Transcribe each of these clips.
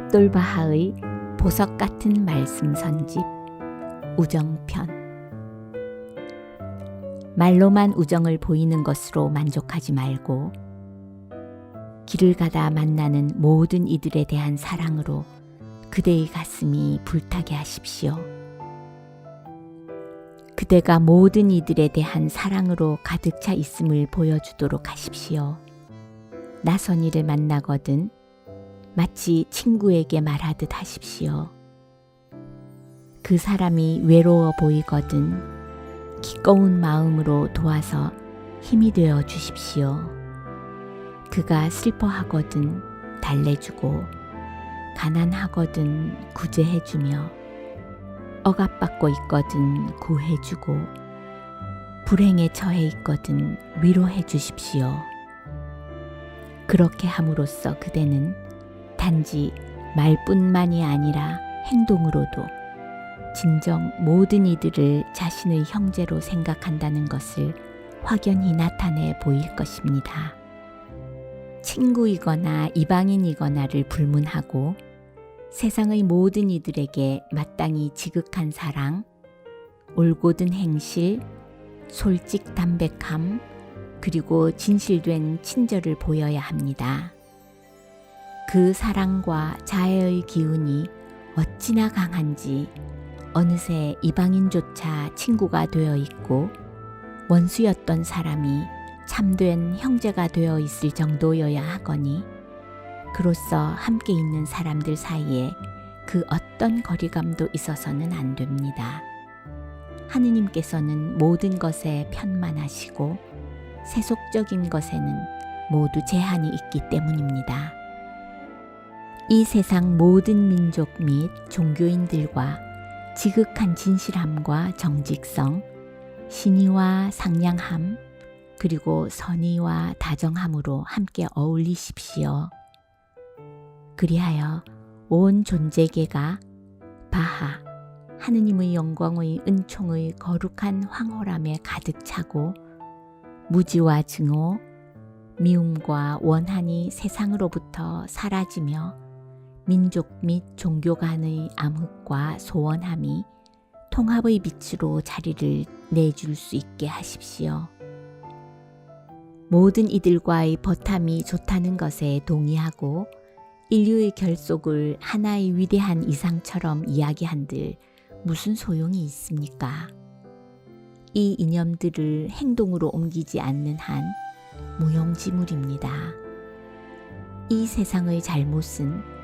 압돌바하의 보석 같은 말씀 선집 우정편. 말로만 우정을 보이는 것으로 만족하지 말고 길을 가다 만나는 모든 이들에 대한 사랑으로 그대의 가슴이 불타게 하십시오. 그대가 모든 이들에 대한 사랑으로 가득 차 있음을 보여주도록 하십시오. 낯선 이를 만나거든 마치 친구에게 말하듯 하십시오. 그 사람이 외로워 보이거든 기꺼운 마음으로 도와서 힘이 되어 주십시오. 그가 슬퍼하거든 달래주고 가난하거든 구제해주며 억압받고 있거든 구해주고 불행에 처해 있거든 위로해 주십시오. 그렇게 함으로써 그대는 단지 말뿐만이 아니라 행동으로도 진정 모든 이들을 자신의 형제로 생각한다는 것을 확연히 나타내 보일 것입니다. 친구이거나 이방인이거나를 불문하고 세상의 모든 이들에게 마땅히 지극한 사랑, 올곧은 행실, 솔직 담백함, 그리고 진실된 친절을 보여야 합니다. 그 사랑과 자애의 기운이 어찌나 강한지 어느새 이방인조차 친구가 되어 있고 원수였던 사람이 참된 형제가 되어 있을 정도여야 하거니 그로써 함께 있는 사람들 사이에 그 어떤 거리감도 있어서는 안 됩니다. 하느님께서는 모든 것에 편만하시고 세속적인 것에는 모두 제한이 있기 때문입니다. 이 세상 모든 민족 및 종교인들과 지극한 진실함과 정직성, 신의와 상냥함, 그리고 선의와 다정함으로 함께 어울리십시오. 그리하여 온 존재계가 바하, 하느님의 영광의 은총의 거룩한 황홀함에 가득 차고 무지와 증오, 미움과 원한이 세상으로부터 사라지며 민족 및 종교 간의 암흑과 소원함이 통합의 빛으로 자리를 내줄 수 있게 하십시오. 모든 이들과의 버탐이 좋다는 것에 동의하고 인류의 결속을 하나의 위대한 이상처럼 이야기한들 무슨 소용이 있습니까? 이 이념들을 행동으로 옮기지 않는 한 무용지물입니다. 이 세상의 잘못은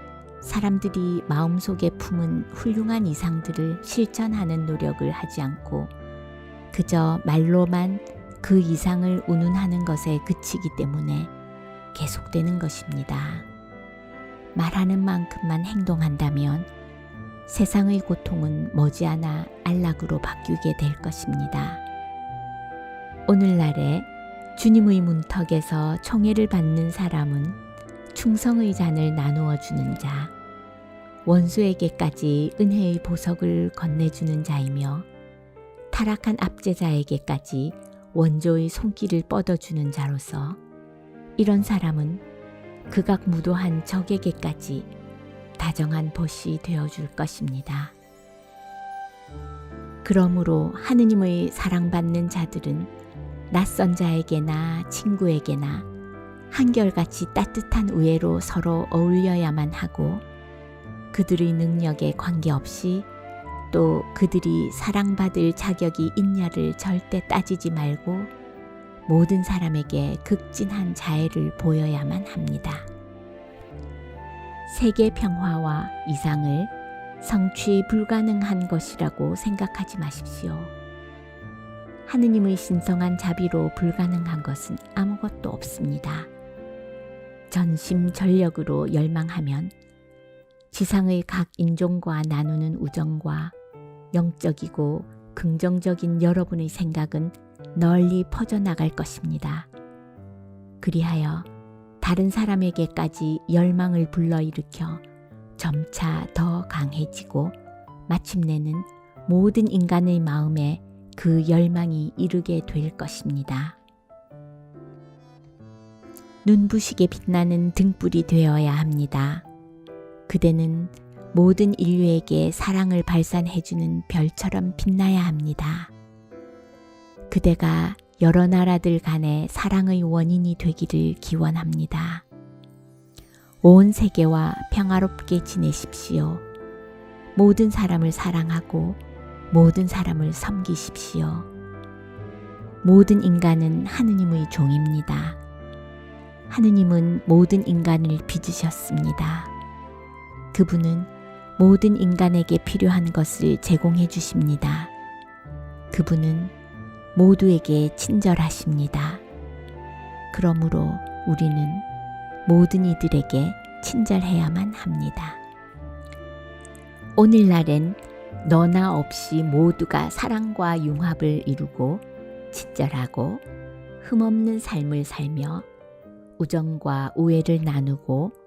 사람들이 마음속에 품은 훌륭한 이상들을 실천하는 노력을 하지 않고 그저 말로만 그 이상을 운운하는 것에 그치기 때문에 계속되는 것입니다. 말하는 만큼만 행동한다면 세상의 고통은 머지않아 안락으로 바뀌게 될 것입니다. 오늘날에 주님의 문턱에서 총애를 받는 사람은 충성의 잔을 나누어 주는 자, 원수에게까지 은혜의 보석을 건네주는 자이며 타락한 압제자에게까지 원조의 손길을 뻗어주는 자로서 이런 사람은 극악무도한 적에게까지 다정한 벗이 되어줄 것입니다. 그러므로 하느님의 사랑받는 자들은 낯선 자에게나 친구에게나 한결같이 따뜻한 우애로 서로 어울려야만 하고 그들의 능력에 관계없이 또 그들이 사랑받을 자격이 있냐를 절대 따지지 말고 모든 사람에게 극진한 자애를 보여야만 합니다. 세계 평화와 이상을 성취 불가능한 것이라고 생각하지 마십시오. 하느님의 신성한 자비로 불가능한 것은 아무것도 없습니다. 전심전력으로 열망하면 지상의 각 인종과 나누는 우정과 영적이고 긍정적인 여러분의 생각은 널리 퍼져나갈 것입니다. 그리하여 다른 사람에게까지 열망을 불러일으켜 점차 더 강해지고 마침내는 모든 인간의 마음에 그 열망이 이르게 될 것입니다. 눈부시게 빛나는 등불이 되어야 합니다. 그대는 모든 인류에게 사랑을 발산해주는 별처럼 빛나야 합니다. 그대가 여러 나라들 간의 사랑의 원인이 되기를 기원합니다. 온 세계와 평화롭게 지내십시오. 모든 사람을 사랑하고 모든 사람을 섬기십시오. 모든 인간은 하느님의 종입니다. 하느님은 모든 인간을 빚으셨습니다. 그분은 모든 인간에게 필요한 것을 제공해 주십니다. 그분은 모두에게 친절하십니다. 그러므로 우리는 모든 이들에게 친절해야만 합니다. 오늘날엔 너나 없이 모두가 사랑과 융합을 이루고 친절하고 흠없는 삶을 살며 우정과 우애를 나누고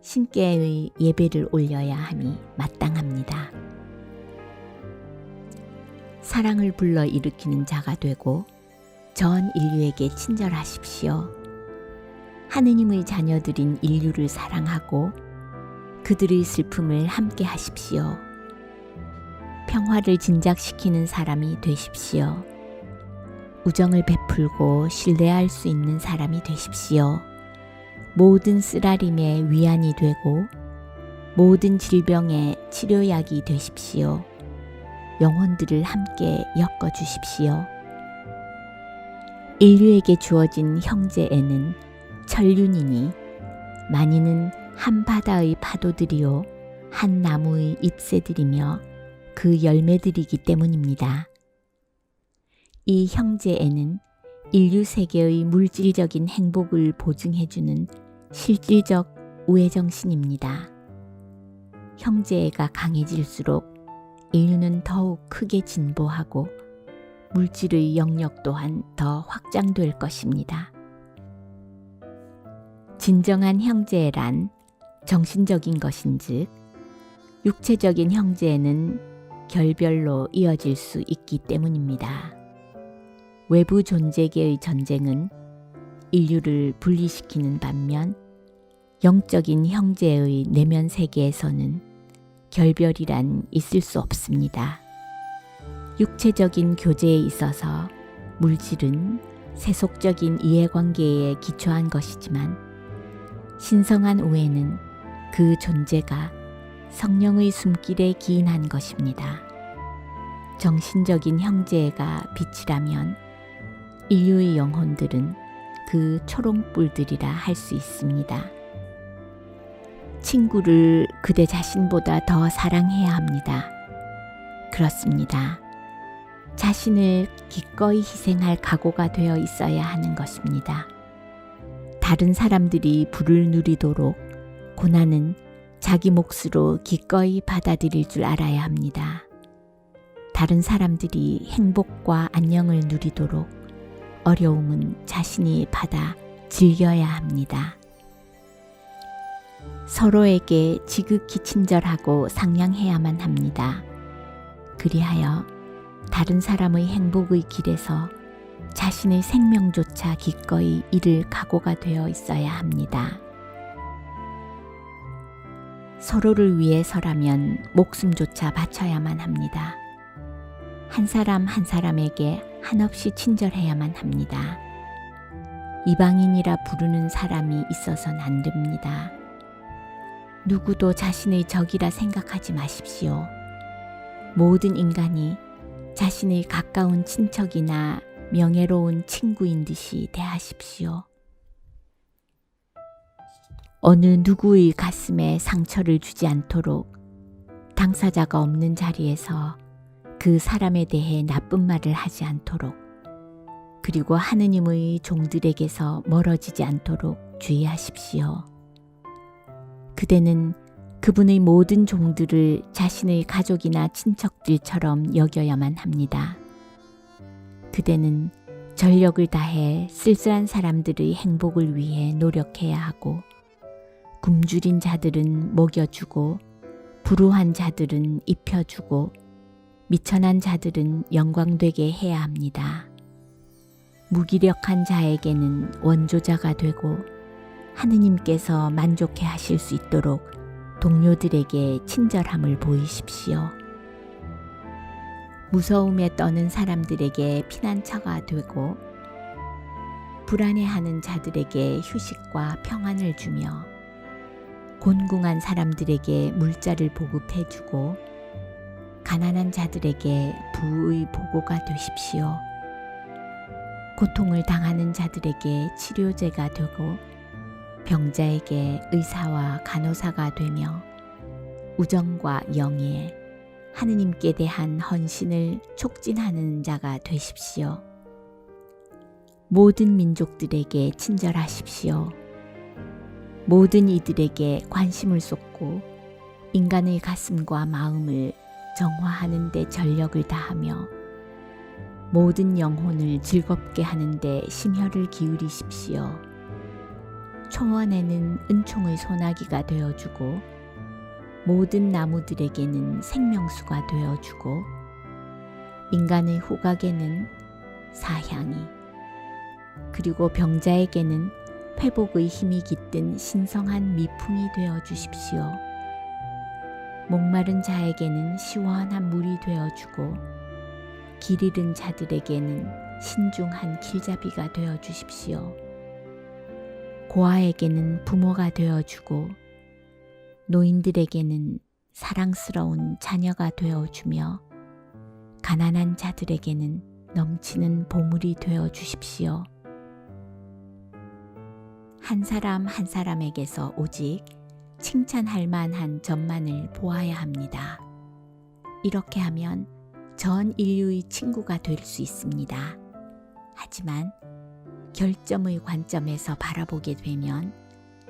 신께의 예배를 올려야 함이 마땅합니다. 사랑을 불러 일으키는 자가 되고 전 인류에게 친절하십시오. 하느님의 자녀들인 인류를 사랑하고 그들의 슬픔을 함께 하십시오. 평화를 진작시키는 사람이 되십시오. 우정을 베풀고 신뢰할 수 있는 사람이 되십시오. 모든 쓰라림의 위안이 되고 모든 질병의 치료약이 되십시오. 영혼들을 함께 엮어주십시오. 인류에게 주어진 형제애는 천륜이니 많이는 한 바다의 파도들이요 한 나무의 잎새들이며 그 열매들이기 때문입니다. 이 형제애는 인류 세계의 물질적인 행복을 보증해주는 실질적 우애정신입니다. 형제애가 강해질수록 인류는 더욱 크게 진보하고 물질의 영역 또한 더 확장될 것입니다. 진정한 형제애란 정신적인 것인즉 육체적인 형제애는 결별로 이어질 수 있기 때문입니다. 외부 존재계의 전쟁은 인류를 분리시키는 반면 영적인 형제의 내면 세계에서는 결별이란 있을 수 없습니다. 육체적인 교제에 있어서 물질은 세속적인 이해관계에 기초한 것이지만 신성한 우애는 그 존재가 성령의 숨길에 기인한 것입니다. 정신적인 형제가 빛이라면 인류의 영혼들은 그 초롱불들이라 할 수 있습니다. 친구를 그대 자신보다 더 사랑해야 합니다. 그렇습니다. 자신을 기꺼이 희생할 각오가 되어 있어야 하는 것입니다. 다른 사람들이 부를 누리도록 고난은 자기 몫으로 기꺼이 받아들일 줄 알아야 합니다. 다른 사람들이 행복과 안녕을 누리도록 어려움은 자신이 받아 즐겨야 합니다. 서로에게 지극히 친절하고 상냥해야만 합니다. 그리하여 다른 사람의 행복의 길에서 자신의 생명조차 기꺼이 잃을 각오가 되어 있어야 합니다. 서로를 위해서라면 목숨조차 바쳐야만 합니다. 한 사람 한 사람에게 한없이 친절해야만 합니다. 이방인이라 부르는 사람이 있어서는 안 됩니다. 누구도 자신의 적이라 생각하지 마십시오. 모든 인간이 자신의 가까운 친척이나 명예로운 친구인 듯이 대하십시오. 어느 누구의 가슴에 상처를 주지 않도록 당사자가 없는 자리에서 그 사람에 대해 나쁜 말을 하지 않도록 그리고 하느님의 종들에게서 멀어지지 않도록 주의하십시오. 그대는 그분의 모든 종들을 자신의 가족이나 친척들처럼 여겨야만 합니다. 그대는 전력을 다해 쓸쓸한 사람들의 행복을 위해 노력해야 하고 굶주린 자들은 먹여주고 불우한 자들은 입혀주고 미천한 자들은 영광되게 해야 합니다. 무기력한 자에게는 원조자가 되고 하느님께서 만족해 하실 수 있도록 동료들에게 친절함을 보이십시오. 무서움에 떠는 사람들에게 피난처가 되고 불안해하는 자들에게 휴식과 평안을 주며 곤궁한 사람들에게 물자를 보급해주고 가난한 자들에게 부의 보고가 되십시오. 고통을 당하는 자들에게 치료제가 되고 병자에게 의사와 간호사가 되며 우정과 영예, 하느님께 대한 헌신을 촉진하는 자가 되십시오. 모든 민족들에게 친절하십시오. 모든 이들에게 관심을 쏟고 인간의 가슴과 마음을 정화하는 데 전력을 다하며 모든 영혼을 즐겁게 하는 데 심혈을 기울이십시오. 초원에는 은총의 소나기가 되어주고 모든 나무들에게는 생명수가 되어주고 인간의 후각에는 사향이 그리고 병자에게는 회복의 힘이 깃든 신성한 미풍이 되어주십시오. 목마른 자에게는 시원한 물이 되어주고 길 잃은 자들에게는 신중한 길잡이가 되어주십시오. 고아에게는 부모가 되어주고 노인들에게는 사랑스러운 자녀가 되어주며 가난한 자들에게는 넘치는 보물이 되어주십시오. 한 사람 한 사람에게서 오직 칭찬할 만한 점만을 보아야 합니다. 이렇게 하면 전 인류의 친구가 될 수 있습니다. 하지만 결점의 관점에서 바라보게 되면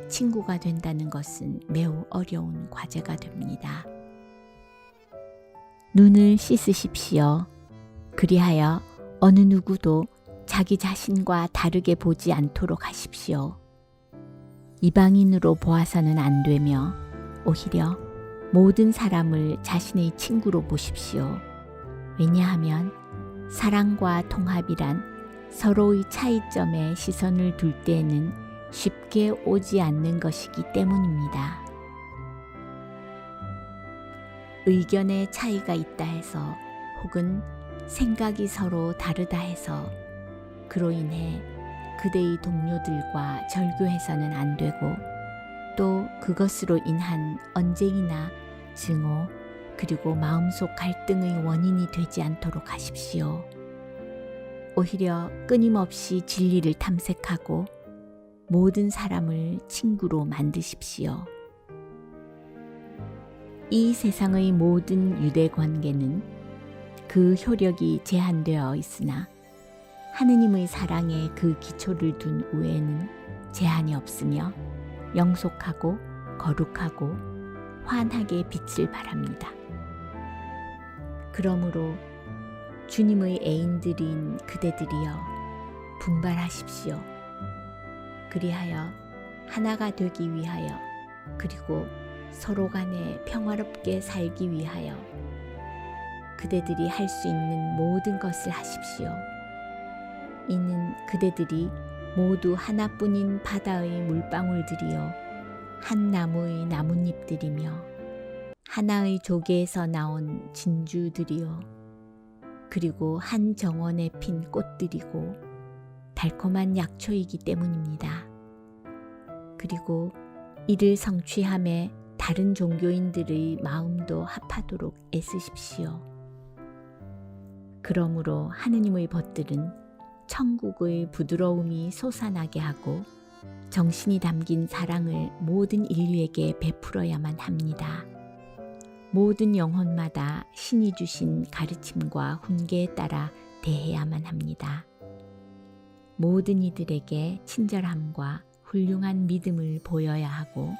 친구가 된다는 것은 매우 어려운 과제가 됩니다. 눈을 씻으십시오. 그리하여 어느 누구도 자기 자신과 다르게 보지 않도록 하십시오. 이방인으로 보아서는 안 되며 오히려 모든 사람을 자신의 친구로 보십시오. 왜냐하면 사랑과 통합이란 서로의 차이점에 시선을 둘 때에는 쉽게 오지 않는 것이기 때문입니다. 의견에 차이가 있다 해서 혹은 생각이 서로 다르다 해서 그로 인해 그대의 동료들과 절교해서는 안 되고 또 그것으로 인한 언쟁이나 증오 그리고 마음속 갈등의 원인이 되지 않도록 하십시오. 오히려 끊임없이 진리를 탐색하고 모든 사람을 친구로 만드십시오. 이 세상의 모든 유대 관계는 그 효력이 제한되어 있으나 하느님의 사랑에 그 기초를 둔 후에는 제한이 없으며 영속하고 거룩하고 환하게 빛을 발합니다. 그러므로 주님의 애인들인 그대들이여 분발하십시오. 그리하여 하나가 되기 위하여 그리고 서로 간에 평화롭게 살기 위하여 그대들이 할 수 있는 모든 것을 하십시오. 이는 그대들이 모두 하나뿐인 바다의 물방울들이요 한 나무의 나뭇잎들이며 하나의 조개에서 나온 진주들이요 그리고 한 정원에 핀 꽃들이고 달콤한 약초이기 때문입니다. 그리고 이를 성취함에 다른 종교인들의 마음도 합하도록 애쓰십시오. 그러므로 하느님의 벗들은 천국의 부드러움이 솟아나게 하고 정신이 담긴 사랑을 모든 인류에게 베풀어야만 합니다. 모든 영혼마다 신이 주신 가르침과 훈계에 따라 대해야만 합니다. 모든 이들에게 친절함과 훌륭한 믿음을 보여야 하고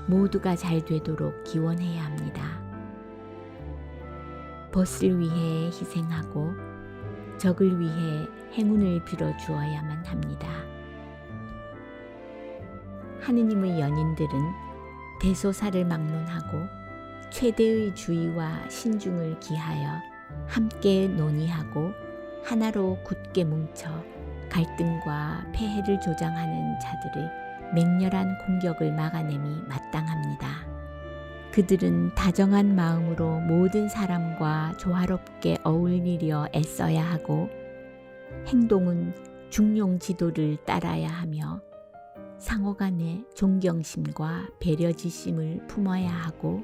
모두가 잘 되도록 기원해야 합니다. 벗을 위해 희생하고 적을 위해 행운을 빌어 주어야만 합니다. 하느님의 연인들은 대소사를 막론하고 최대의 주의와 신중을 기하여 함께 논의하고 하나로 굳게 뭉쳐 갈등과 폐해를 조장하는 자들의 맹렬한 공격을 막아냄이 마땅합니다. 그들은 다정한 마음으로 모든 사람과 조화롭게 어울리려 애써야 하고 행동은 중용 지도를 따라야 하며 상호간의 존경심과 배려지심을 품어야 하고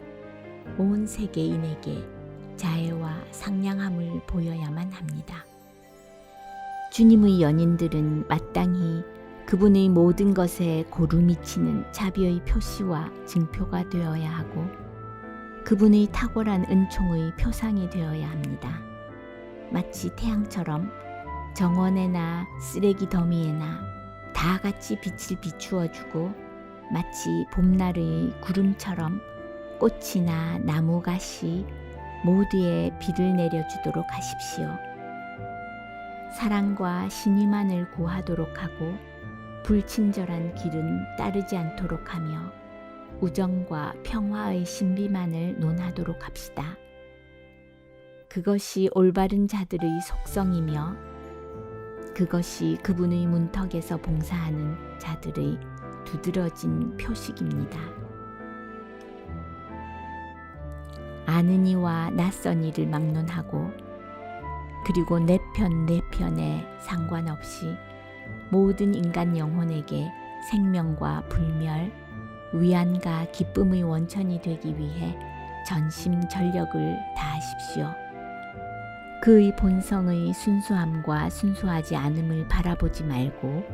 온 세계인에게 자애와 상냥함을 보여야만 합니다. 주님의 연인들은 마땅히 그분의 모든 것에 고루 미치는 자비의 표시와 증표가 되어야 하고 그분의 탁월한 은총의 표상이 되어야 합니다. 마치 태양처럼 정원에나 쓰레기 더미에나 다 같이 빛을 비추어주고 마치 봄날의 구름처럼 꽃이나 나무 가시 모두에 비를 내려주도록 하십시오. 사랑과 신의만을 구하도록 하고 불친절한 길은 따르지 않도록 하며 우정과 평화의 신비만을 논하도록 합시다. 그것이 올바른 자들의 속성이며 그것이 그분의 문턱에서 봉사하는 자들의 두드러진 표식입니다. 아는 이와 낯선 이를 막론하고 그리고 내 편에 상관없이 모든 인간 영혼에게 생명과 불멸, 위안과 기쁨의 원천이 되기 위해 전심전력을 다하십시오. 그의 본성의 순수함과 순수하지 않음을 바라보지 말고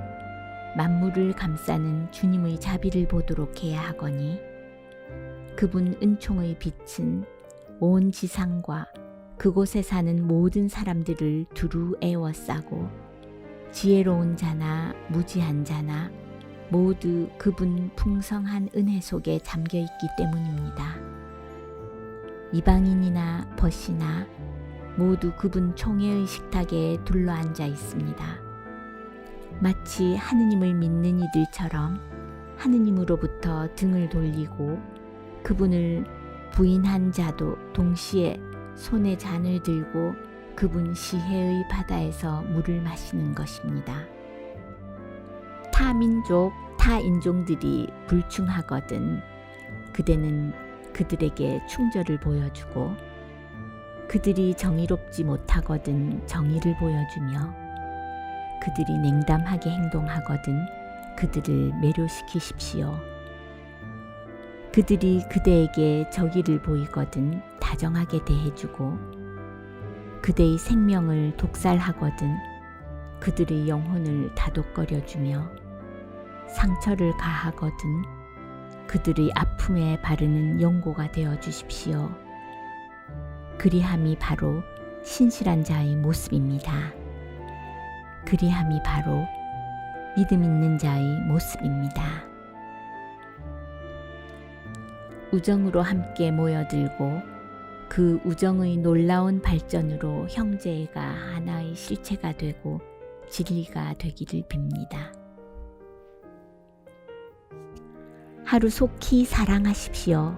만물을 감싸는 주님의 자비를 보도록 해야 하거니 그분 은총의 빛은 온 지상과 그곳에 사는 모든 사람들을 두루 에워싸고 지혜로운 자나 무지한 자나 모두 그분 풍성한 은혜 속에 잠겨있기 때문입니다. 이방인이나 벗이나 모두 그분 총회의 식탁에 둘러앉아 있습니다. 마치 하느님을 믿는 이들처럼 하느님으로부터 등을 돌리고 그분을 부인한 자도 동시에 손에 잔을 들고 그분 시혜의 바다에서 물을 마시는 것입니다. 타 민족, 타 인종들이 불충하거든 그대는 그들에게 충절을 보여주고 그들이 정의롭지 못하거든 정의를 보여주며 그들이 냉담하게 행동하거든 그들을 매료시키십시오. 그들이 그대에게 적의를 보이거든 다정하게 대해주고 그대의 생명을 독살하거든 그들의 영혼을 다독거려주며 상처를 가하거든 그들의 아픔에 바르는 용고가 되어 주십시오. 그리함이 바로 신실한 자의 모습입니다. 그리함이 바로 믿음 있는 자의 모습입니다. 우정으로 함께 모여들고 그 우정의 놀라운 발전으로 형제가 하나의 실체가 되고 진리가 되기를 빕니다. 하루속히 사랑하십시오.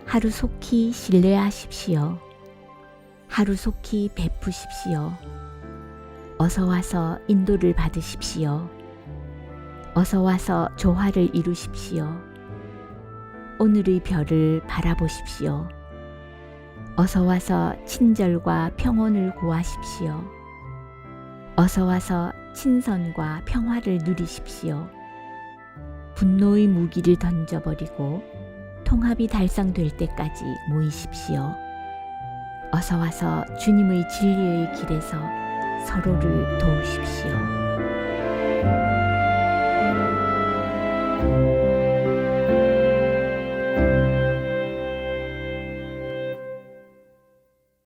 하루속히 신뢰하십시오. 하루속히 베푸십시오. 어서 와서 인도를 받으십시오. 어서 와서 조화를 이루십시오. 오늘의 별을 바라보십시오. 어서 와서 친절과 평온을 구하십시오. 어서 와서 친선과 평화를 누리십시오. 분노의 무기를 던져버리고 통합이 달성될 때까지 모이십시오. 어서 와서 주님의 진리의 길에서 서로를 도우십시오.